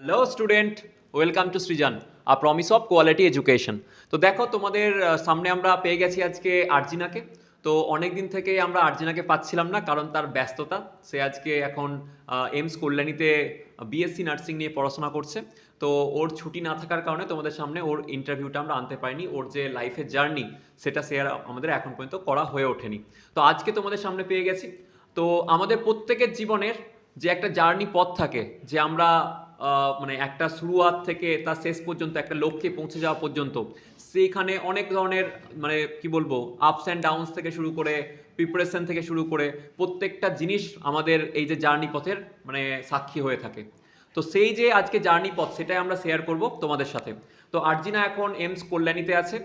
Hello student, welcome to Srijan, a promise of quality education. তো দেখো তোমাদের সামনে আমরা পেয়ে গেছি আজকে আরজিনাকে। তো অনেক দিন থেকেই আমরা আরজিনাকে পাচ্ছিলাম না, কারণ তার ব্যস্ততা। সে আজকে এখন এইমস কল্যাণীতে বিএসসি নার্সিং নিয়ে পড়াশোনা করছে। তো ওর ছুটি না থাকার কারণে তোমাদের সামনে ওর ইন্টারভিউটা আমরা আনতে পারিনি। ওর যে লাইফের জার্নি সেটা শেয়ার আমাদের এখন পর্যন্ত করা হয়ে ওঠেনি। তো আজকে তোমাদের সামনে পেয়ে গেছি। তো আমাদের প্রত্যেকের জীবনের যে একটা জার্নি পথ থাকে, যে আমরা মানে একটা শুরুয়াত থেকে তার শেষ পর্যন্ত একটা লক্ষ্যে পৌঁছে যাওয়া পর্যন্ত, সেইখানে অনেক ধরনের মানে কি বলবো আপস অ্যান্ড ডাউনস থেকে শুরু করে প্রিপারেশন থেকে শুরু করে প্রত্যেকটা জিনিস আমাদের এই যে জার্নি পথের মানে সাক্ষী হয়ে থাকে। তো সেই যে আজকে জার্নি পথ সেটাই আমরা শেয়ার করব তোমাদের সাথে। তো আরজিনা এখন এইমস কল্যাণীতে আছে।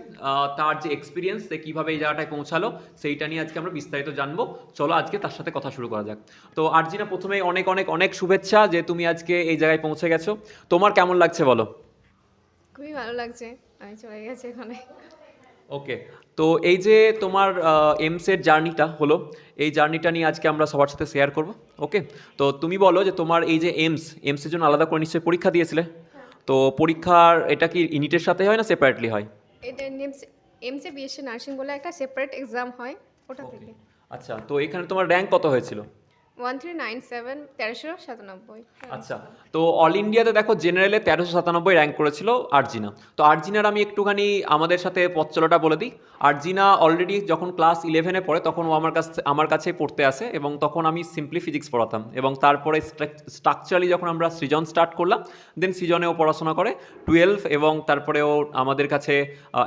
তার যে এক্সপিরিয়েন্স, সে কীভাবে এই জায়গাটায় পৌঁছালো সেইটা নিয়ে আজকে আমরা বিস্তারিত জানবো। চলো আজকে তার সাথে কথা শুরু করা যাক। তো আরজিনা, প্রথমেই অনেক অনেক অনেক শুভেচ্ছা যে তুমি আজকে এই জায়গায় পৌঁছে গেছো। তোমার কেমন লাগছে বলো? খুবই ভালো লাগছে, আমি চলে গেছি এখানে। ওকে। তো এই যে তোমার এইমসের জার্নিটা হলো, এই জার্নিটা নিয়ে আজকে আমরা সবার সাথে শেয়ার করব। ওকে। তো তুমি বলো যে তোমার এই যে এইমসের জন্য আলাদা করে নিশ্চয়ই পরীক্ষা দিয়েছিলে। হ্যাঁ, তো পরীক্ষার এটা কি ইউনিটের সাথে হয় না সেপারেটলি হয়? এটা এমসে বিএসসি নার্সিং বলে একটা সেপারেট এক্সাম হয়, ওটা ওকে। থেকে। আচ্ছা, তো এখানে তোমার র্যাঙ্ক কত হয়েছিল? 1397, 1397। আচ্ছা, তো অল ইন্ডিয়াতে দেখো জেনারেলে 1397 র্যাঙ্ক করেছিল আরজিনা। তো আরজিনার আমি একটুখানি আমাদের সাথে পথ চলাটা বলে দিই। আরজিনা অলরেডি যখন ক্লাস 11-এ পড়ে তখন ও আমার কাছে পড়তে আসে, এবং তখন আমি সিম্পলি ফিজিক্স পড়াতাম, এবং তারপরে স্ট্রাকচারালি যখন আমরা সৃজন স্টার্ট করলাম, দেন সৃজনে ও পড়াশোনা করে 12, এবং তারপরে ও আমাদের কাছে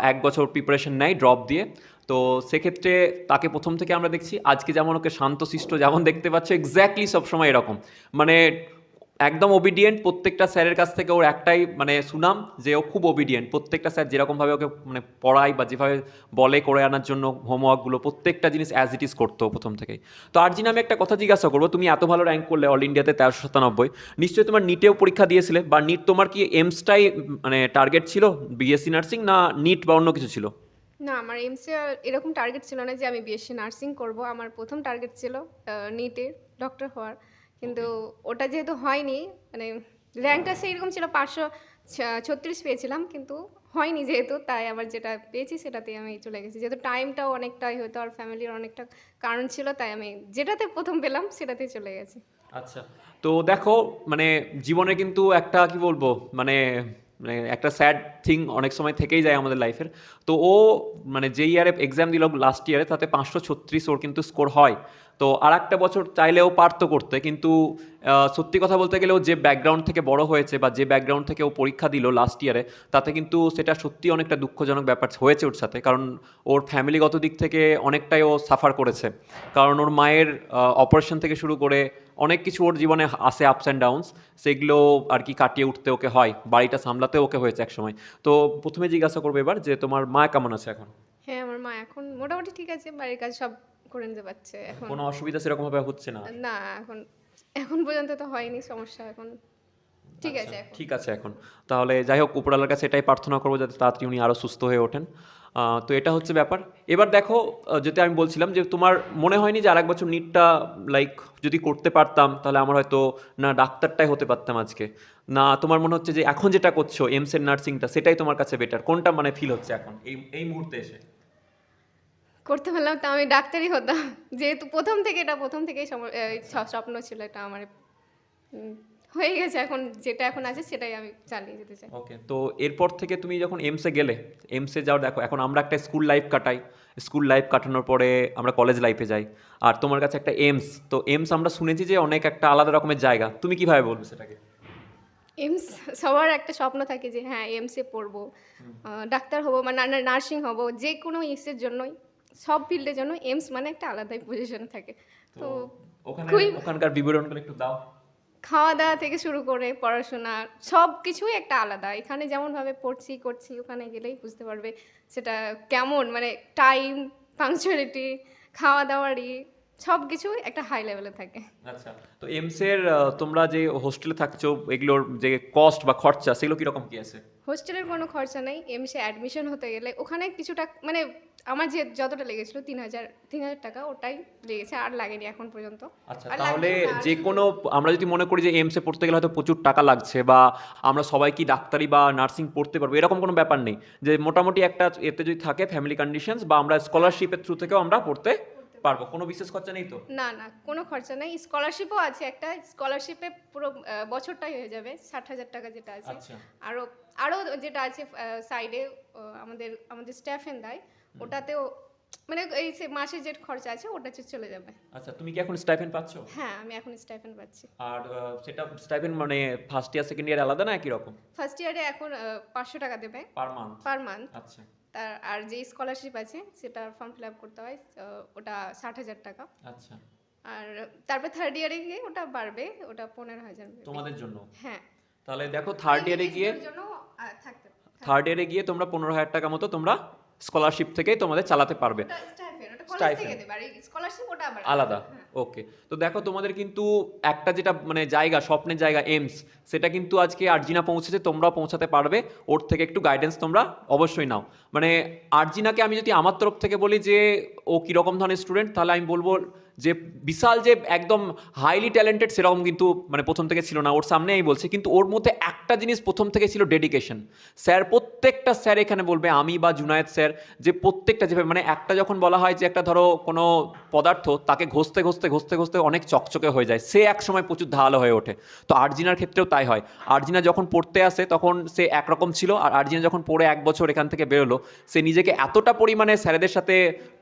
1 বছর প্রিপারেশন নেয় ড্রপ দিয়ে। তো সেক্ষেত্রে তাকে প্রথম থেকে আমরা দেখছি আজকে যেমন ওকে শান্তশিষ্ট যেমন দেখতে পাচ্ছ, এক্স্যাক্টলি সবসময় এরকম, মানে একদম ওবিডিয়েন্ট। প্রত্যেকটা স্যারের কাছ থেকে ওর একটাই মানে সুনাম যে ও খুব ওবিডিয়েন্ট। প্রত্যেকটা স্যার যেরকমভাবে ওকে মানে পড়ায় বা যেভাবে বলে করে আনার জন্য হোমওয়ার্কগুলো, প্রত্যেকটা জিনিস অ্যাজ ইট ইজ করতো প্রথম থেকেই। তো আরজিনা, আমি একটা কথা জিজ্ঞাসা করবো, তুমি এত ভালো র্যাঙ্ক করলে অল ইন্ডিয়াতে 1397, নিশ্চয়ই তোমার নিটেও পরীক্ষা দিয়েছিলে, বা নিট তোমার কি এইমসটাই মানে টার্গেট ছিল বিএসসি নার্সিং, না নিট বা অন্য কিছু ছিল? না, আমার এমসে এরকম টার্গেট ছিল না যে আমি বিএসসি নার্সিং করব। আমার প্রথম টার্গেট ছিল নিটে ডক্টর হওয়ার। কিন্তু ওটা যেহেতু হয়নি, মানে র্যাঙ্কটা সেইরকম ছিল, 536 পেয়েছিলাম, কিন্তু হয়নি যেহেতু, তাই আবার যেটা পেয়েছি সেটাতেই আমি চলে গেছি। যেহেতু টাইমটাও অনেকটাই হতো আর ফ্যামিলির অনেকটা কারণ ছিল, তাই আমি যেটাতে প্রথম পেলাম সেটাতেই চলে গেছি। আচ্ছা, তো দেখো মানে জীবনে কিন্তু একটা কি বলবো মানে মানে একটা স্যাড থিং অনেক সময় থেকেই যায় আমাদের লাইফের। তো ও মানে যে ইয়ারে এক্সাম দিল লাস্ট ইয়ারে, তাতে 536 ওর কিন্তু স্কোর হয়। তো আর একটা বছর চাইলেও পারতো করতে, কিন্তু সত্যি কথা বলতে গেলে ও যে ব্যাকগ্রাউন্ড থেকে বড় হয়েছে বা যে ব্যাকগ্রাউন্ড থেকে ও পরীক্ষা দিল লাস্ট ইয়ারে, তাতে কিন্তু সেটা সত্যি অনেকটা দুঃখজনক ব্যাপার হয়েছে ওর সাথে। কারণ ওর ফ্যামিলিগত দিক থেকে অনেকটাই ও সাফার করেছে। কারণ ওর মায়ের অপারেশন থেকে শুরু করে অনেক কিছু ওর জীবনে আসে আপস অ্যান্ড ডাউনস, সেগুলো আর কি কাটিয়ে উঠতে ওকে হয়, বাড়িটা সামলাতে ওকে হয়েছে একসময়। তো প্রথমে জিজ্ঞাসা করবো এবার যে তোমার মা কেমন আছে এখন? হ্যাঁ, আমার মা এখন মোটামুটি ঠিক আছে, বাড়ির কাজ সব করে নিতে পারছে এখন। কোনো অসুবিধা সেরকমভাবে হচ্ছে না? না, এখন এখন পর্যন্ত তো হয়নি সমস্যা, এখন ঠিক আচ্ছা, আছে এখন। ঠিক আছে এখন। তাহলে যাই হোক, উপরওয়ালার কাছে এটাই প্রার্থনা করবো যাতে তাড়াতাড়ি উনি আরও সুস্থ হয়ে ওঠেন। তো এটা হচ্ছে ব্যাপার। এবার দেখো, যেটা আমি বলছিলাম যে তোমার মনে হয়নি যে আরেক বছর নিটটা লাইক যদি করতে পারতাম তাহলে আমার হয়তো না ডাক্তারটাই হতে পারতাম আজকে, না তোমার মনে হচ্ছে যে এখন যেটা করছো এমসের নার্সিংটা সেটাই তোমার কাছে বেটার, কোনটা মানে ফিল হচ্ছে এখন এই এই মুহূর্তে এসে? করতে পারলাম তো আমি ডাক্তারই হতাম, যেহেতু প্রথম থেকেই স্বপ্ন ছিল এটা আমার। উম, হয়ে গেছে, এখন যেটা এখন আছে সেটাই আমি চালিয়ে যেতে চাই। ওকে। তো এরপর থেকে তুমি যখন এমসে গেলে, এমসে যাও, দেখো এখন আমরা একটা স্কুল লাইফ কাটাই, স্কুল লাইফ কাটানোর পরে আমরা কলেজ লাইফে যাই, আর তোমার কাছে একটা এইমস। তো এইমস আমরা শুনেছি যে অনেক একটা আলাদা রকমের জায়গা, তুমি কিভাবে বলবে সেটাকে? এমস সবার একটা স্বপ্ন থাকে যে হ্যাঁ এমসে পড়বো, ডাক্তার হবো বা নার্সিং হবো, যে কোনো ইসের জন্যই, সব ফিল্ডের জন্য এমস মানে একটা আলাদাই পজিশনে থাকে। তো তো ওখানে খুবই ওখানকার বিবরণগুলো একটু দাও। খাওয়া দাওয়া থেকে শুরু করে পড়াশোনা, সব কিছুই একটা আলাদা। এখানে যেমনভাবে পড়ছি করছি, ওখানে গেলেই বুঝতে পারবে সেটা কেমন, মানে টাইম, পাংচুয়ালিটি, খাওয়া দাওয়ারই সব কিছুই একটা হাই লেভেলে থাকে। আচ্ছা, তো এমসের তোমরা যে হোস্টেলে থাকছো, এগুলোর যে কস্ট বা খরচা সেগুলো কিরকম কি আছে? হোস্টেলের কোনো খরচা নেই, এমসে অ্যাডমিশন হতে গেলে ওখানে কিছুটা মানে আমার যে যতটা লেগেছিল 3,000 টাকা ওটাই লেগেছে, আর লাগেনি এখন পর্যন্ত। আচ্ছা, আর তাহলে লাগবেও না, আর যে কোনো আমরা যদি মনে করি যে এইমসে পড়তে গেলে হয়তো প্রচুর টাকা লাগছে, বা আমরা সবাই কি ডাক্তারি বা নার্সিং পড়তে পারবো, এরকম কোনো ব্যাপার নেই। যে মোটামুটি একটা এতে যদি থাকে ফ্যামিলি কন্ডিশনস, বা আমরা স্কলারশিপের থ্রু থেকেও আমরা পড়তে পারবো, কোনো বিশেষ খরচা নেই তো? না না, কোনো খরচা নেই। স্কলারশিপও আছে একটা, স্কলারশিপে পুরো বছরটাই হয়ে যাবে 60,000 টাকা যেটা আছে। আচ্ছা। আরও আরও যেটা আছে সাইডে আমাদের আমাদের স্টাইপেন্ড দেয়, ওটাতেও মানে এই মাসে যে খরচা আছে ওটা চলে যাবে। আচ্ছা, তুমি কি এখন স্টাইপেন্ড পাচ্ছ? হ্যাঁ, আমি এখন স্টাইপেন্ড পাচ্ছি। আর সেটা স্টাইপেন্ড মানে ফার্স্ট ইয়ার সেকেন্ড ইয়ার আলাদা না একই রকম? ফার্স্ট ইয়ারে এখন 500 টাকা দেবে পার মান্থ? Per month. আচ্ছা আর যে স্কলারশিপ আছে সেটা ফর্ম ফিল আপ করতে হয়, ওটা 60,000 টাকা। আচ্ছা। আর তারপর থার্ড ইয়ারে গিয়ে ওটা বাড়বে, ওটা 15,000 তোমাদের জন্য? হ্যাঁ। তাহলে দেখো থার্ড ইয়ারে গিয়ে জন্য থাকতে তোমরা 15,000 টাকা মতো তোমরা স্কলারশিপ থেকেই তোমাদের চালাতে পারবে। ওটা স্টাইপেন্ড, ওটা কলেজ Stipend। থেকে দেবে, আর স্কলারশিপ ওটা আবার আলাদা। হ্যাঁ। ওকে, তো দেখো তোমাদের কিন্তু একটা যেটা মানে জায়গা, স্বপ্নের জায়গা এইমস, সেটা কিন্তু আজকে আরজিনা পৌঁছেছে, তোমরাও পৌঁছাতে পারবে। ওর থেকে একটু গাইডেন্স তোমরা অবশ্যই নাও। মানে আরজিনাকে আমি যদি আমার তরফ থেকে বলি যে ও কীরকম ধরনের স্টুডেন্ট, তাহলে আমি বলবো যে বিশাল যে একদম হাইলি ট্যালেন্টেড সেরকম কিন্তু মানে প্রথম থেকে ছিল না। ওর সামনে আমি বলছি, কিন্তু ওর মধ্যে একটা জিনিস প্রথম থেকে ছিল, ডেডিকেশন। স্যার, প্রত্যেকটা স্যার এখানে বলবে, আমি বা জুনায়েদ স্যার, যে প্রত্যেকটা যেভাবে মানে একটা যখন বলা হয় যে একটা ধরো কোনো পদার্থ তাকে ঘষতে ঘষতে ঘষতে ঘষতে অনেক চকচকে হয়ে যায়, সে এক সময় প্রচুর ধারালো হয়ে ওঠে। তো আরজিনার ক্ষেত্রেও তাই হয়। আরজিনা যখন পড়তে আসে তখন সে একরকম ছিল, আর আরজিনা যখন পড়ে 1 বছর এখান থেকে বেরোলো, সে নিজেকে এতটা পরিমাণে স্যারেদের সাথে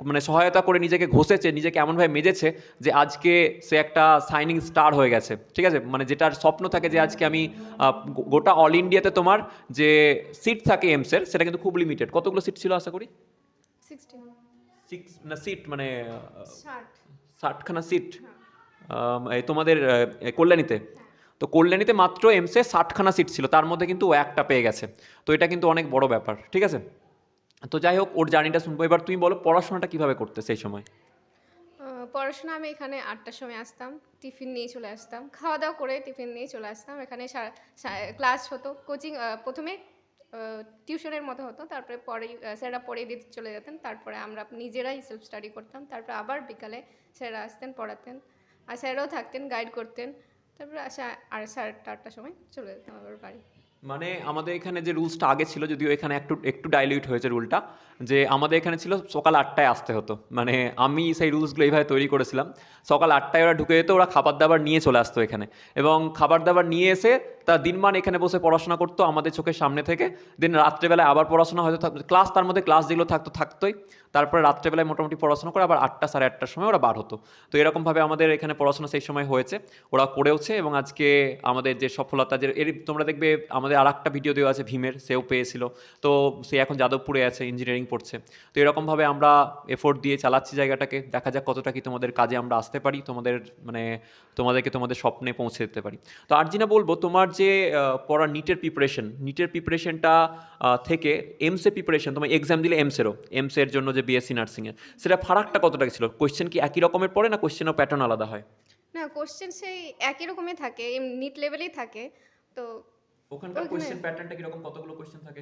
মানে সহায়তা করে নিজেকে ঘষেছে, নিজেকে এমনভাবে মেজেছে যে আজকে সে একটা সাইনিং স্টার হয়ে গেছে। ঠিক আছে, মানে যেটার স্বপ্ন থাকে যে আজকে আমি গোটা অল ইন্ডিয়াতে তোমার যে সিট থাকে এইমসের, সেটা কিন্তু খুব লিমিটেড। কতগুলো সিট ছিল আশা করি? 60 না সিট মানে 60 60খানা সিট এই তোমাদের কল্যাণীতে। তো কল্যাণীতে মাত্র এমসে 60খানা সিট ছিল, তার মধ্যে কিন্তু ও একটা পেয়ে গেছে। তো এটা কিন্তু অনেক বড় ব্যাপার। ঠিক আছে, তো যাই হোক, ওর জার্নিটা শুনবো। এবার তুমি বলো পড়াশোনাটা কিভাবে করতে সেই সময়? পড়াশোনা আমি এখানে 8টার সময় আসতাম, টিফিন নিয়ে চলে আসতাম, খাওয়া দাওয়া করে টিফিন নিয়ে চলে আসতাম। এখানে ক্লাস হতো, কোচিং প্রথমে টিউশনের মতো হতো, তারপরে স্যাররা পড়িয়ে দিতে চলে যেতেন, তারপরে আমরা নিজেরাই সেলফ স্টাডি করতাম। তারপরে আবার বিকালে স্যাররা আসতেন, পড়াতেন, আর স্যাররাও থাকতেন, গাইড করতেন। তারপরে আর 8:30টার সময় চলে যেতাম আবার বাড়ি। মানে আমাদের এখানে যে রুলসটা আগে ছিল, যদিও এখানে একটু একটু ডাইলিউট হয়েছে রুলটা, যে আমাদের এখানে ছিল সকাল 8টায় আসতে হতো। মানে আমি সেই রুলসগুলো এইভাবে তৈরি করেছিলাম, সকাল 8টায় ওরা ঢুকে যেত, ওরা খাবার দাবার নিয়ে চলে আসতো এখানে, এবং খাবার দাবার নিয়ে এসে তা দিনমান এখানে বসে পড়াশোনা করতো আমাদের চোখের সামনে থেকে। দিন রাত্রেবেলায় আবার পড়াশোনা হয়তো ক্লাস, তার মধ্যে ক্লাস যেগুলো থাকতোই। তারপরে রাত্রেবেলায় মোটামুটি পড়াশোনা করে আবার 8টা সাড়ে 8টার সময় ওরা বার হতো। তো এরকমভাবে আমাদের এখানে পড়াশোনা সেই সময় হয়েছে, ওরা করেওছে। এবং আজকে আমাদের যে সফলতা, যে তোমরা দেখবে আমাদের আর একটা ভিডিও দেওয়া আছে ভীমের, সেও পেয়েছিল। তো সে এখন যাদবপুরে আছে, ইঞ্জিনিয়ারিং পড়ছে। তো এরকমভাবে আমরা এফোর্ট দিয়ে চালাচ্ছি জায়গাটাকে। দেখা যাক কতটা কি তোমাদের কাজে আমরা আসতে পারি, তোমাদেরকে তোমাদের স্বপ্নে পৌঁছে দিতে পারি। তো আরজিনা, বলবো তোমার যে পড়া নিটের প্রিপারেশনটা থেকে এমসে প্রিপারেশন, তোমার এক্সাম দিলে এমসের জন্য যে বিএসসি নার্সিংয়ের, সেটা ফারাকটা কতটা ছিল? কোয়েশ্চেন কি একই রকমের পড়ে, না কোয়েশ্চেনও প্যাটার্ন আলাদা হয়? না, কোশ্চেন সেই একই রকমই থাকে, নিট লেভেলেই থাকে। তো ওখানকার কোয়েশ্চেন প্যাটার্নটা কিরকম? কতগুলো কোয়েশ্চেন থাকে?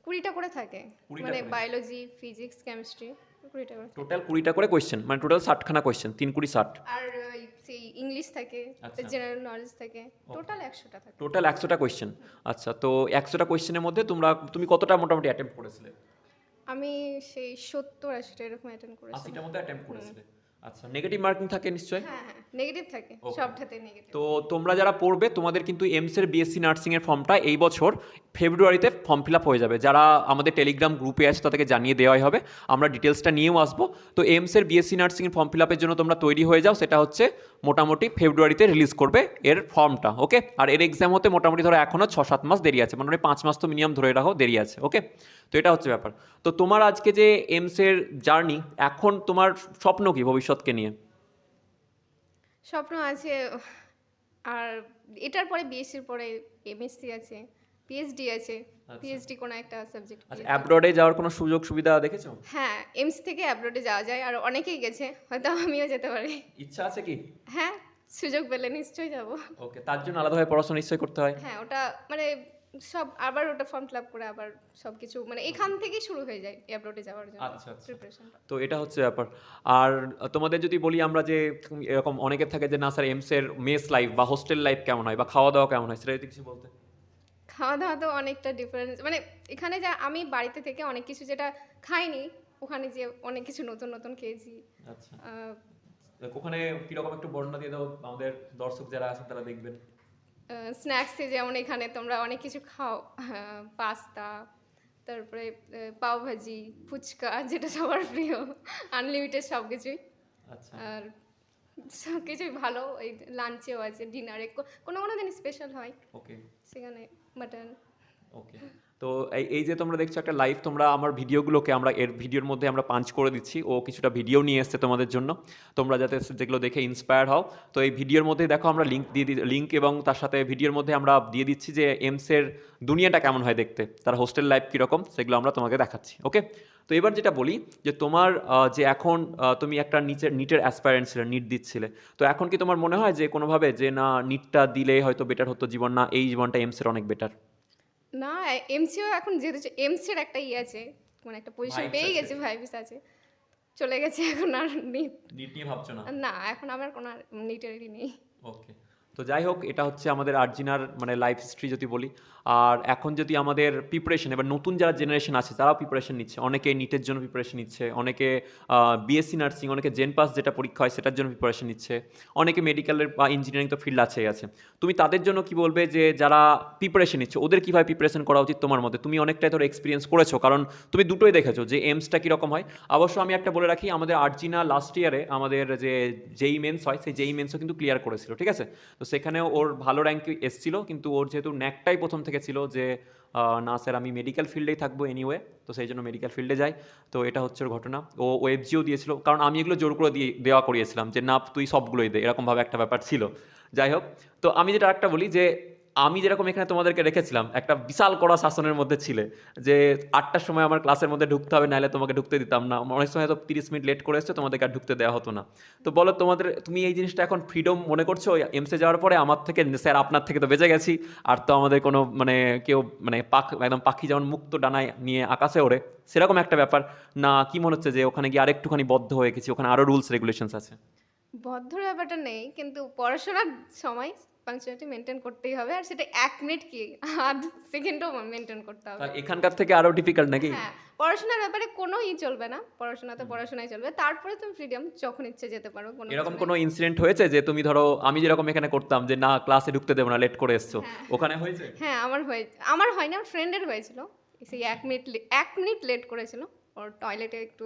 20টা করে থাকে, 20টা মানে করে? বায়োলজি, ফিজিক্স, কেমিস্ট্রি 20টা করে থাকে। টোটাল 20টা করে কোয়েশ্চেন, মানে টোটাল 60খানা কোয়েশ্চেন, 3 20 60। আর সেই ইংলিশ থাকে, আচ্ছা। জেনারেল নলেজ থাকে, টোটাল 100টা থাকে। টোটাল 100টা কোয়েশ্চেন। আচ্ছা, তো 100টা কোয়েশ্চেনের মধ্যে তুমি কতটা মোটামুটি অ্যাটেম্প্ট করেছিলে? আমি সেই 70-80টা এরকম অ্যাটেন্ড করেছি। 80টার মধ্যে অ্যাটেম্প্ট করেছিলে। আচ্ছা, নেগেটিভ মার্কিং থাকে নিশ্চয়ই? হ্যাঁ হ্যাঁ, নেগেটিভ থাকে, Okay. সবটাতে নেগেটিভ। তো তোমরা যারা পড়বে, তোমাদের কিন্তু এমসের বিএসসি নার্সিংয়ের ফর্মটা এই বছর ফেব্রুয়ারিতে ফর্ম ফিল আপ হয়ে যাবে। যারা আমাদের টেলিগ্রাম গ্রুপে আছে তাদেরকে জানিয়ে দেওয়াই হবে, আমরা ডিটেলসটা নিয়েও আসবো। তো এমসের বিএসসি নার্সিংয়ের ফর্ম ফিল আপের জন্য তোমরা তৈরি হয়ে যাও, সেটা হচ্ছে মোটামুটি ফেব্রুয়ারিতে রিলিজ করবে এর ফর্মটা। ওকে, আর এর এক্সাম হতে মোটামুটি ধরো এখনও 6-7 মাস দেরি আছে, মোটামুটি 5 মাস তো মিনিমাম ধরে রাখো দেরি আছে। ওকে, তো এটা হচ্ছে ব্যাপার। তো তোমার আজকে যে এমসের জার্নি, এখন তোমার স্বপ্ন কি ভবিষ্যৎকে নিয়ে? স্বপ্ন আছে, আর এটার পরে বিএসসির পরে এমএসসি আছে, পিএইচডি আছে, পিএইচডি কোনো একটা সাবজেক্ট। আচ্ছা, অ্যাব্রডে যাওয়ার কোনো সুযোগ সুবিধা দেখেছো? হ্যাঁ, এমস থেকে অ্যাব্রোডে যাওয়া যায়, আর অনেকেই গেছে, হয়তো আমিও যেতে পারি। ইচ্ছা আছে কি? হ্যাঁ, সুযোগ পেলে নিশ্চয়ই যাব। ওকে, তার জন্য আলাদাভাবে পড়াশোনা নিশ্চয়ই করতে হয়। হ্যাঁ, ওটা মানে সব আবার ওটা ফর্ম ফিল আপ করে আবার সব কিছু মানে এখান থেকেই শুরু হয়ে যায় অ্যাব্রোডে যাওয়ার জন্য আচ্ছা আচ্ছা। প্রিপারেশনটা। তো এটা হচ্ছে ব্যাপার। আর তোমাদের যদি বলি আমরা যে এরকম অনেকের থাকে যে না স্যার এমস এর মেস লাইফ বা হোস্টেল লাইফ কেমন হয় বা খাওয়া দাওয়া কেমন হয় সেটা যদি কিছু বলতে। খাওয়া দাওয়া তো অনেকটা ডিফারেন্স মানে এখানে যা আমি বাড়িতে থেকে অনেক কিছু যেটা খাইনি ওখানে যে অনেক কিছু নতুন নতুন খেয়েছি। আচ্ছা, ওখানে কিরকম একটু বর্ণনা দিয়ে দাও, আমাদের দর্শক যারা আছেন তারা দেখবেন। স্ন্যাক্সে যেমন এখানে তোমরা অনেক কিছু খাও, পাস্তা, তারপরে পাওভাজি, ফুচকা যেটা সবার প্রিয়, আনলিমিটেড সব কিছুই। আচ্ছা, আর সব কিছুই ভালো, এই লাঞ্চেও আছে, ডিনারে কোনো কোনো দিন স্পেশাল হয় ওকে সেখানে মাটন। ওকে। তো এই যে তোমরা দেখছো একটা লাইভ, তোমরা আমার ভিডিওগুলোকে আমরা এর ভিডিওর মধ্যে আমরা পাঞ্চ করে দিচ্ছি, ও কিছুটা ভিডিও নিয়ে এসছে তোমাদের জন্য, তোমরা যাতে যেগুলো দেখে ইন্সপায়ার হও। তো এই ভিডিওর মধ্যে দেখো আমরা লিঙ্ক এবং তার সাথে ভিডিওর মধ্যে আমরা দিয়ে দিচ্ছি যে এমসের দুনিয়াটা কেমন হয় দেখতে, তার হোস্টেল লাইফ কীরকম সেগুলো আমরা তোমাকে দেখাচ্ছি। ওকে, তো এবার যেটা বলি যে তোমার যে এখন তুমি একটা নিটের অ্যাসপায়ারেন্ট ছিলে, নিট দিচ্ছিলে, তো এখন কি তোমার মনে হয় যে কোনোভাবে যে না নিটটা দিলে হয়তো বেটার হতো জীবন, না এই জীবনটা এমসের অনেক বেটার? না, এমসিও এখন যেহেতু এমসির একটা আছে, মানে একটা পজিশন Vibes পেয়ে আছে। গেছে, ভাইবিস আছে, চলে গেছে এখন আর নিট। নিট নিয়ে ভাবছো না? না, এখন আমার কোনো আর নিটেরই নেই। ওকে। তো যাই হোক, এটা হচ্ছে আমাদের আর্জিনার মানে লাইফ হিস্ট্রি যদি বলি। আর এখন যদি আমাদের প্রিপারেশন, এবার নতুন যারা জেনারেশন আছে তারাও প্রিপারেশন নিচ্ছে, অনেকে নিটের জন্য প্রিপারেশন নিচ্ছে, অনেকে বিএসসি নার্সিং, অনেকে জেন পাস যেটা পরীক্ষা হয় সেটার জন্য প্রিপারেশন নিচ্ছে, অনেকে মেডিকেলের বা ইঞ্জিনিয়ারিং তো ফিল্ড আছেই আছে। তুমি তাদের জন্য কি বলবে যে যারা প্রিপারেশন নিচ্ছে ওদের কীভাবে প্রিপারেশন করা উচিত তোমার মতে? তুমি অনেকটাই ধরো এক্সপিরিয়েন্স করেছো, কারণ তুমি দুটোই দেখেছো যে এমসটা কীরকম হয়। অবশ্য আমি একটা বলে রাখি, আমাদের আর্জিনা লাস্ট ইয়ারে আমাদের যে যেই মেন্স হয় সেই যেই মেন্সও কিন্তু ক্লিয়ার করেছিল, ঠিক আছে? তো সেখানেও ওর ভালো র্যাঙ্ক এসেছিল, কিন্তু ওর যেহেতু ন্যাকটাই প্রথম থেকে ছিল যে না স্যার আমি মেডিকেল ফিল্ডেই থাকবো এনিওয়ে, তো সেই জন্য মেডিকেল ফিল্ডে যাই। তো এটা হচ্ছে ওর ঘটনা। ও ওএফজিও দিয়েছিল, কারণ আমি এগুলো জোর করে দেওয়া করিয়েছিলাম যে না তুই সবগুলোই দে, এরকমভাবে একটা ব্যাপার ছিল। যাই হোক, তো আমি যেটা একটা বলি যে আমি যেরকম এখানে তোমাদেরকে রেখেছিলাম একটা বিশাল কড়া শাসনের মধ্যে ছিলে, যে 8টার সময় আমার ক্লাসের মধ্যে ঢুকতে হবে, নাহলে তোমাকে ঢুকতে দিতাম না। অনেক সময় তো 30 মিনিট লেট করে এসছো, তোমাদেরকে আর ঢুকতে দেওয়া হতো না। তো বলো তুমি এই জিনিসটা এখন ফ্রিডম মনে করছো এমসে যাওয়ার পরে? আমার থেকে স্যার আপনার থেকে তো বেঁচে গেছি, আর তো আমাদের কোনো মানে কেউ মানে একদম পাখি যেমন মুক্ত ডানায় নিয়ে আকাশে ওড়ে সেরকম একটা ব্যাপার, না কি মনে হচ্ছে যে ওখানে গিয়ে আরেকটুখানি বদ্ধ হয়ে গেছি, ওখানে আরো রুলস রেগুলেশনস আছে? বদ্ধর ব্যাপারটা নেই, কিন্তু পড়াশোনার সময় পাংচুয়ালিটি মেনটেন করতেই হবে, আর সেটা 1 মিনিট কি আধ সেকেন্ডও মেনটেন করতে হবে। তা এখানকার থেকে আরো ডিফিকাল্ট নাকি? হ্যাঁ, পড়াশোনার ব্যাপারে কোনো চলবে না, পড়াশোনাতে পড়াশোনাই চলবে, তারপরে তুমি ফ্রিডম যখন ইচ্ছে যেতে পারো, কোনো এরকম কিছু কোনো নেই। ইনসিডেন্ট হয়েছে যে তুমি ধরো আমি যেরকম এখানে করতাম যে না ক্লাসে ঢুকতে দেবো না, লেট করে এসছো, হ্যাঁ ওখানে হয়েছে? হ্যাঁ, আমার হয়নি, আমার ফ্রেন্ডের হয়েছিল। সেই 1 মিনিট লেট করেছিল, ওর টয়লেটে একটু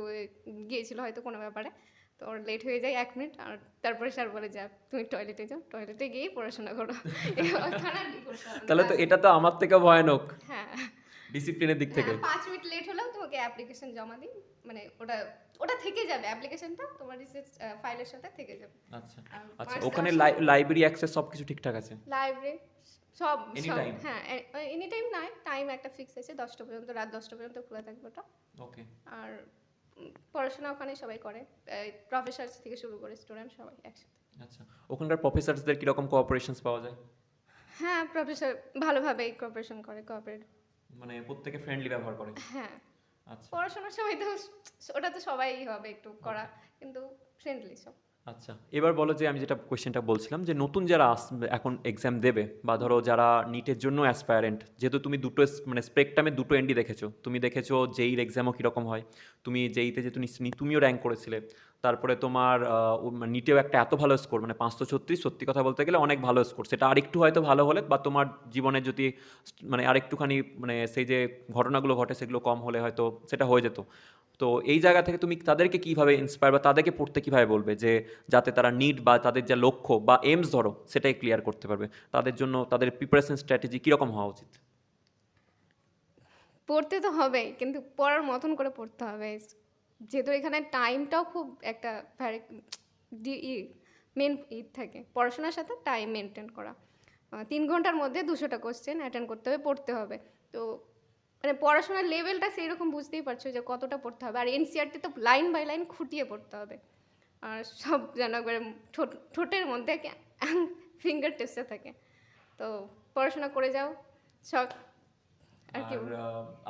গিয়েছিল হয়তো কোনো ব্যাপারে, তো ওর লেট হয়ে যায় 1 মিনিট, আর তারপরে স্যার বলে যা তুমি টয়লেটে যাও, টয়লেটে গিয়ে পড়াশোনা করো। ওখানে আর কি করতে হবে না, তাহলে তো class- এটা তো আমার থেকেও ভয়ানক হ্যাঁ ডিসিপ্লিনের দিক থেকে। হ্যাঁ, 5 মিনিট লেট হলেও তোমাকে অ্যাপ্লিকেশন জমা দিই, মানে ওটা ওটা থেকে যাবে, অ্যাপ্লিকেশনটা তোমার রিসার্চ ফাইলের সাথে থেকে যাবে। আচ্ছা আর আচ্ছা, মার্কস ওখানে দেওয়ার সময় লাইব্রেরি অ্যাক্সেস সব কিছু ঠিকঠাক আছে? লাইব্রেরি সব সব Anytime? হ্যাঁ, এনি টাইম নয়, টাইম একটা ফিক্স আছে, 10টা পর্যন্ত, রাত 10টা পর্যন্ত খোলা থাকবে ওটা। ওকে। আর পড়াশোনা ওখানে সবাই করে, প্রফেসর থেকে শুরু করে স্টুডেন্ট সবাই একসাথে। আচ্ছা, ওখানকার প্রফেসরসদের কিরকম কোঅপারেশনস পাওয়া যায়? হ্যাঁ, প্রফেসর ভালোভাবেই কোঅপারেশন করে, কোঅপারেট। মানে প্রত্যেকে ফ্রেন্ডলি ব্যবহার করে? হ্যাঁ, আচ্ছা পড়াশোনার সময় তো ওটা তো সবাই হবে একটু করা, কিন্তু ফ্রেন্ডলি সব। আচ্ছা, এবার বলো যে আমি যেটা কোয়েশ্চেনটা বলছিলাম যে নতুন যারা এখন এক্সাম দেবে, বা ধরো যারা নিটের জন্য অ্যাসপায়ারেন্ট, যেহেতু তুমি দুটো মানে স্পেকট্রামে দুটো এন্ডই দেখেছো, তুমি দেখেছো যেইর এক্সামও কীরকম হয়, তুমি যেইতে যেহেতু তুমিও র্যাঙ্ক করেছিলে, তারপরে তোমার নিটেও একটা এত ভালো স্কোর মানে 536, সত্যি কথা বলতে গেলে অনেক ভালো স্কোর, সেটা আরেকটু হয়তো ভালো হলে বা তোমার জীবনে যদি মানে আরেকটুখানি মানে সেই যে ঘটনাগুলো ঘটে সেগুলো কম হলে হয়তো সেটা হয়ে যেত। তো এই জায়গা থেকে তুমি তাদেরকে কিভাবে ইন্সপায়ার বা তাদেরকে পড়তে কিভাবে বলবে যে যাতে তারা নিট বা তাদের যা লক্ষ্য বা এমস ধরো সেটাই ক্লিয়ার করতে পারবে? তাদের জন্য তাদের প্রিপারেশন স্ট্র্যাটেজি কীরকম হওয়া উচিত? পড়তে তো হবেই, কিন্তু পড়ার মতন করে পড়তে হবে, যেহেতু এখানে টাইমটাও খুব একটা মেন থাকে, পড়াশোনার সাথে টাইম মেনটেন করা। 3 ঘন্টার মধ্যে 200টা কোশ্চেন অ্যাটেন্ড করতে হবে, পড়তে হবে। তো মানে পড়াশোনার লেভেলটা সেই রকম, বুঝতেই পারছো যে কতটা পড়তে হবে, আর এনসিআরটি তো লাইন বাই লাইন খুঁটিয়ে পড়তে হবে, আর সব যেন করে ঠোঁটের মধ্যে ফিঙ্গার টিপসে থাকে। তো পড়াশোনা করে যাও, সব আর কি আর বলবো?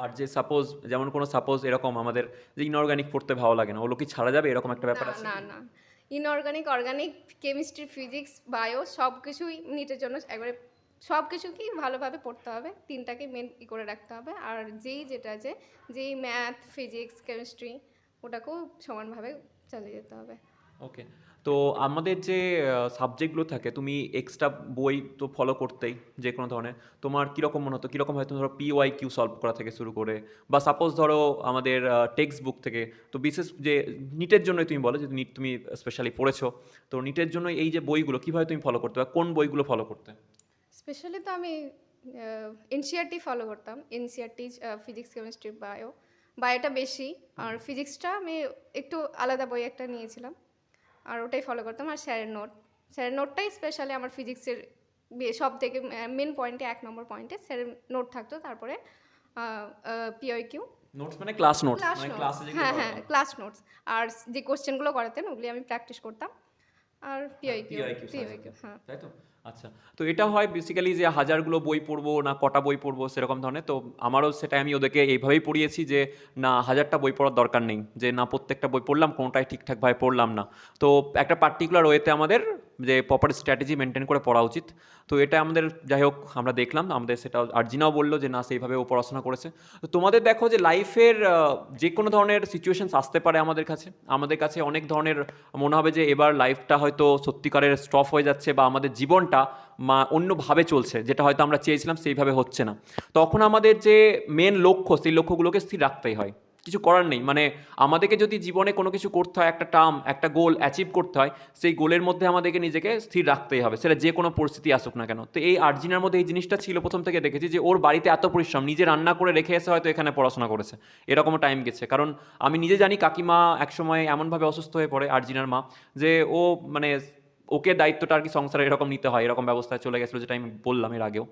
আর যে সাপোজ যেমন কোনো সাপোজ এরকম আমাদের যে ইনঅর্গানিক পড়তে ভালো লাগে না, ওগুলো কি ছাড়া যাবে, এরকম একটা ব্যাপার না আছে না কি? না, inorganic, organic, chemistry, physics, bio সব কিছুই নিটের জন্য একবারে সব কিছুকেই ভালোভাবে পড়তে হবে, তিনটাকে মেন করে রাখতে হবে। আর যেটা আছে, যেই ম্যাথ, ফিজিক্স, কেমিস্ট্রি, ওটাকেও সমানভাবে চালিয়ে যেতে হবে। ওকে। তো আমাদের যে সাবজেক্টগুলো থাকে, তুমি এক্সট্রা বই তো ফলো করতেই যে কোনো ধরনের, তোমার কীরকম মনে হতো, কীরকম হয়তো ধরো PYQ সলভ করা থেকে শুরু করে, বা সাপোজ ধরো আমাদের টেক্সট বুক থেকে, তো বিশেষ যে নিটের জন্যই তুমি বলো যে নিট তুমি স্পেশালি পড়েছো, তো নিটের জন্য এই যে বইগুলো কীভাবে তুমি ফলো করতে, বা কোন বইগুলো ফলো করতে? স্পেশালি তো আমি এনসিআরটি ফলো করতাম, এনসিআরটি ফিজিক্স, কেমিস্ট্রি, বায়োটা বেশি, আর ফিজিক্সটা আমি একটু আলাদা বই একটা নিয়েছিলাম, আর ওটাই ফলো করতাম। আর স্যারের নোটটাই স্পেশালি আমার ফিজিক্সের সব থেকে মেন পয়েন্টে, 1 নম্বর পয়েন্টে স্যারের নোট থাকতো। তারপরে PYQ, নোটস মানে ক্লাস নোটস, ক্লাস মানে নোটস, ক্লাসে যেগুলো হ্যাঁ হ্যাঁ, করাতাম। Class notes. আর যে কোশ্চেনগুলো করাতেন ওগুলি আমি প্র্যাকটিস করতাম। আর পিআইকিউ, PYQ সাজেশন, পিআইকিউ, হ্যাঁ। তাই তো? আচ্ছা। তো এটা হয় বেসিক্যালি যে হাজারগুলো বই পড়বো না কটা বই পড়বো সেরকম ধরনের, তো আমারও সেটা আমি ওদেরকে এইভাবেই পড়িয়েছি যে না, হাজারটা বই পড়ার দরকার নেই, যে না প্রত্যেকটা বই পড়লাম কোনোটাই ঠিকঠাকভাবে পড়লাম না। তো একটা পার্টিকুলার ওয়েতে আমাদের যে প্রপার স্ট্র্যাটেজি মেনটেন করে পড়া উচিত। তো এটা আমাদের যাই হোক আমরা দেখলাম, আমাদের সেটা আর্জিনাও বললো যে না সেইভাবে ও পড়াশোনা করেছে। তো তোমাদের দেখো যে লাইফের যে কোনো ধরনের সিচুয়েশনস আসতে পারে আমাদের কাছে অনেক ধরনের মনে হবে যে এবার লাইফটা হয়তো সত্যিকারের স্টপ হয়ে যাচ্ছে, বা আমাদের জীবনটা অন্যভাবে চলছে, যেটা হয়তো আমরা চেয়েছিলাম সেইভাবে হচ্ছে না। তখন আমাদের যে মেন লক্ষ্য, সেই লক্ষ্যগুলোকে স্থির রাখতেই হয়, কিছু করার নেই। মানে আমাদেরকে যদি জীবনে কোনো কিছু করতে হয়, একটা গোল অ্যাচিভ করতে হয়, সেই গোলের মধ্যে আমাদেরকে নিজেকে স্থির রাখতেই হবে, সেটা যে কোনো পরিস্থিতি আসুক না কেন। তো এই আর্জিনার মধ্যে এই জিনিসটা ছিল, প্রথম থেকে দেখেছি যে ওর বাড়িতে এত পরিশ্রম, নিজে রান্না করে রেখে এসে হয়তো এখানে পড়াশোনা করেছে, এরকমও টাইম গেছে। কারণ আমি নিজে জানি কাকিমা একসময় এমনভাবে অসুস্থ হয়ে পড়ে, আর্জিনার মা, যে ও মানে ওকে দায়িত্বটা আর কি সংসারে এরকম নিতে হয়, এরকম ব্যবস্থায় চলে গেছিলো, যেটা আমি বললাম এর আগেও।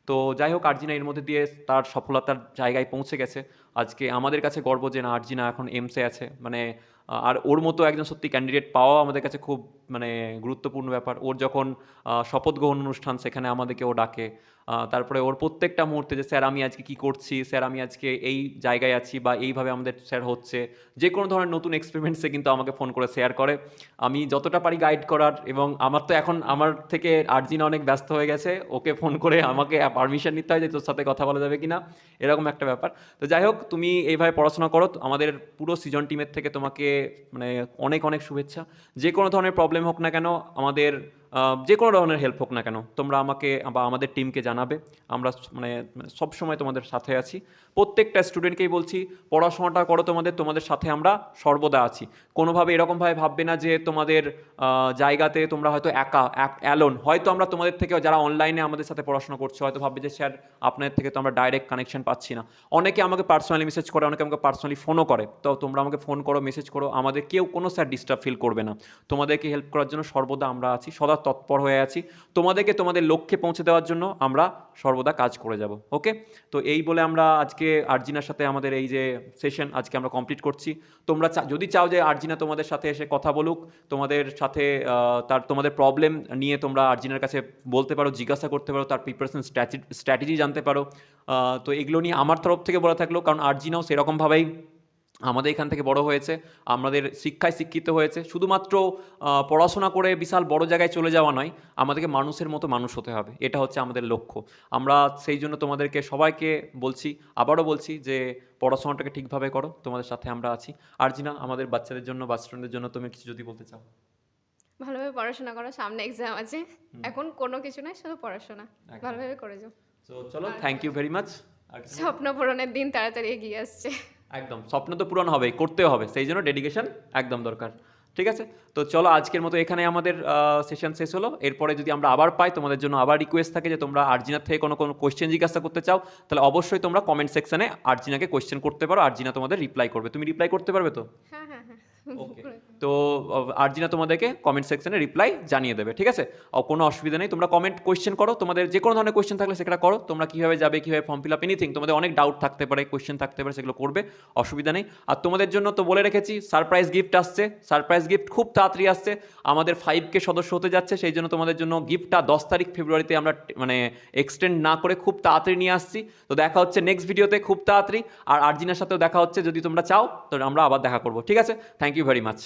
তো যাই হোক, আর্জিনা এর মধ্যে দিয়ে তার সফলতার জায়গায় পৌঁছে গেছে। আজকে আমাদের কাছে গর্ব যে না, আর্জিনা এখন এমসে আছে, মানে আর ওর মতো একজন সত্যি ক্যান্ডিডেট পাওয়া আমাদের কাছে খুব মানে গুরুত্বপূর্ণ ব্যাপার। ওর যখন শপথ গ্রহণ অনুষ্ঠান, সেখানে আমাদেরকে ও ডাকে। তারপরে ওর প্রত্যেকটা মুহূর্তে যে স্যার আমি আজকে কী করছি, স্যার আমি আজকে এই জায়গায় আছি, বা এইভাবে আমাদের স্যার হচ্ছে, যে কোনো ধরনের নতুন এক্সপেরিমেন্টসে কিন্তু আমাকে ফোন করে শেয়ার করে। আমি যতটা পারি গাইড করার, এবং আমার তো এখন আমার থেকে আর্জিনা অনেক ব্যস্ত হয়ে গেছে, ওকে ফোন করে আমাকে পারমিশন নিতে হয় যে তোর সাথে কথা বলা যাবে কি না, এরকম একটা ব্যাপার। তো যাই হোক, তুমি এইভাবে পড়াশোনা করো, আমাদের পুরো সৃজন টিমের থেকে তোমাকে মানে অনেক অনেক শুভেচ্ছা। যে কোনো ধরনের প্রবলেম হোক না কেন, আমাদের যে কোনো ধরনের হেল্প হোক না কেন, তোমরা আমাকে বা আমাদের টিমকে জানাবে। আমরা মানে সবসময় তোমাদের সাথে আছি। প্রত্যেকটা স্টুডেন্টকেই বলছি, পড়াশোনাটা করো, তোমাদের সাথে আমরা সর্বদা আছি। কোনোভাবে এরকমভাবে ভাববে না যে তোমাদের জায়গাতে তোমরা হয়তো অ্যালোন। হয়তো আমরা তোমাদের থেকে, যারা অনলাইনে আমাদের সাথে পড়াশোনা করছে, হয়তো ভাববে যে স্যার আপনাদের থেকে তো আমরা ডাইরেক্ট কানেকশন পাচ্ছি না। অনেকে আমাকে পার্সোনালি মেসেজ করে, অনেকে আমাকে পার্সোনালি ফোনও করে। তো তোমরা আমাকে ফোন করো, মেসেজ করো, আমাদের কেউ কোনো স্যার ডিস্টার্ব ফিল করবে না। তোমাদেরকে হেল্প করার জন্য সর্বদা আমরা আছি, সদা তৎপর হয়ে আছি। তোমাদেরকে তোমাদের লক্ষ্যে পৌঁছে দেওয়ার জন্য আমরা সর্বদা কাজ করে যাব। ওকে। তো এই বলে আমরা আজকে আর্জিনার সাথে আমাদের এই যে সেশন আজকে আমরা কমপ্লিট করছি। তোমরা যদি চাও যে আর্জিনা তোমাদের সাথে এসে কথা বলুক, তোমাদের সাথে তোমাদের প্রবলেম নিয়ে তোমরা আর্জিনার কাছে বলতে পারো, জিজ্ঞাসা করতে পারো, তার প্রিপারেশন স্ট্র্যাটেজি জানতে পারো। তো এগুলো নিয়ে আমার তরফ থেকে বলা থাকলো, কারণ আর্জিনাও সেরকমভাবেই আমাদের এখান থেকে বড় হয়েছে, আমাদের শিক্ষায় শিক্ষিত হয়েছে। শুধুমাত্র পড়াশোনা করে বিশাল বড় জায়গায় চলে যাওয়া নয়, আমাদেরকে মানুষের মতো মানুষ হতে হবে, এটা হচ্ছে আমাদের লক্ষ্য। আমরা সেই জন্য তোমাদেরকে সবাইকে বলছি, আবারও বলছি যে পড়াশোনাটাকে ঠিকভাবে করো, তোমাদের সাথে আমরা আছি। আর্জিনা, আমাদের বাচ্চাদের জন্য বা স্টুডেন্টদের জন্য তুমি কিছু যদি বলতে চাও? ভালোভাবে পড়াশোনা করো, সামনে এক্সাম আছে, এখন কোনো কিছু নাই, শুধু পড়াশোনা একদম। ভালোভাবে করে যাও। তো চলো, আর থ্যাংক ইউ ভেরি মাচ। আর কিছু বলবে? স্বপ্ন পূরণের দিন তাড়াতাড়ি এগিয়ে আসছে। একদম, স্বপ্ন তো পূরণ হবেই, করতেও হবে, সেই জন্য ডেডিকেশন একদম দরকার। ঠিক আছে, তো চলো আজকের মতো এখানে আমাদের সেশন শেষ হলো। এরপরে যদি আমরা আবার পাই, তোমাদের জন্য আবার রিকোয়েস্ট থাকে যে তোমরা আর্জিনার থেকে কোনো কোয়েশ্চেন জিজ্ঞাসা করতে চাও, তাহলে অবশ্যই তোমরা কমেন্ট সেকশনে আর্জিনাকে কোয়েশ্চেন করতে পারো, আর্জিনা তোমাদের রিপ্লাই করবে। তুমি রিপ্লাই করতে পারবে তো? হ্যাঁ হ্যাঁ হ্যাঁ। ওকে, তো আরজিনা তোমাদেরকে কমেন্ট সেকশনে রিপ্লাই জানিয়ে দেবে, ঠিক আছে? কোনো অসুবিধা নেই, তোমরা কমেন্ট কোয়েশ্চেন করো, তোমাদের যে কোনো ধরনের কোয়েশ্চেন থাকলে সেটা করো, তোমরা কীভাবে যাবে, কীভাবে ফর্ম ফিল আপ, এনিথিং, তোমাদের অনেক ডাউট থাকতে পারে, কোয়েশ্চেন থাকতে পারে, সেগুলো করবে, অসুবিধা নেই। আর তোমাদের জন্য তো বলে রেখেছি সারপ্রাইজ গিফট আসছে, সারপ্রাইজ গিফট খুব তাড়াতাড়ি আসছে, আমাদের 5K সদস্য হতে যাচ্ছে, সেই জন্য তোমাদের জন্য গিফটটা 10 তারিখ ফেব্রুয়ারিতে আমরা মানে এক্সটেন্ড না করে খুব তাড়াতাড়ি নিয়ে আসছি। তো দেখা হচ্ছে নেক্সট ভিডিওতে খুব তাড়াতাড়ি, আর আরজিনার সাথেও দেখা হচ্ছে, যদি তোমরা চাও তো আমরা আবার দেখা করবো, ঠিক আছে? Thank you very much.